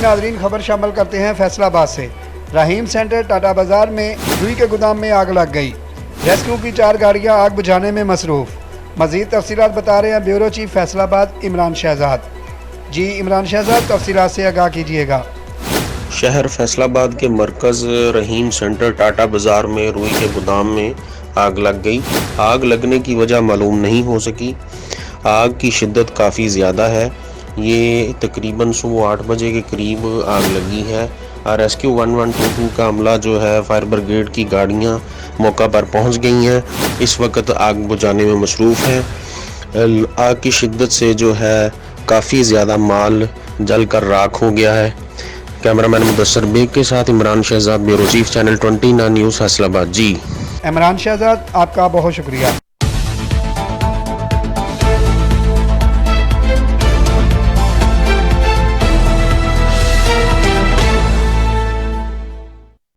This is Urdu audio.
ناظرین خبر شامل کرتے ہیں فیصل آباد سے۔ رحیم سینٹر ٹاٹا بازار میں روئی کے گودام میں آگ لگ گئی۔ ریسکیو کی 4 گاڑیاں آگ بجھانے میں مصروف۔ مزید تفصیلات بتا رہے ہیں بیورو چیف فیصل آباد عمران شہزاد۔ جی عمران شہزاد، تفصیلات سے آگاہ کیجیے گا۔ شہر فیصل آباد کے مرکز رحیم سینٹر ٹاٹا بازار میں روئی کے گودام میں آگ لگ گئی۔ آگ لگنے کی وجہ معلوم نہیں ہو سکی۔ آگ کی شدت کافی زیادہ ہے۔ یہ تقریباً صبح 8 بجے کے قریب آگ لگی ہے۔ ریسکیو 1122 کا عملہ جو ہے فائر بریگیڈ کی گاڑیاں موقع پر پہنچ گئی ہیں، اس وقت آگ بجھانے میں مصروف ہیں۔ آگ کی شدت سے جو ہے کافی زیادہ مال جل کر راکھ ہو گیا ہے۔ کیمرہ مین مدثر بیگ کے ساتھ Imran Shahzad, bureau chief channel 29 news Faisal آباد۔ جی عمران شہزاد، آپ کا بہت شکریہ۔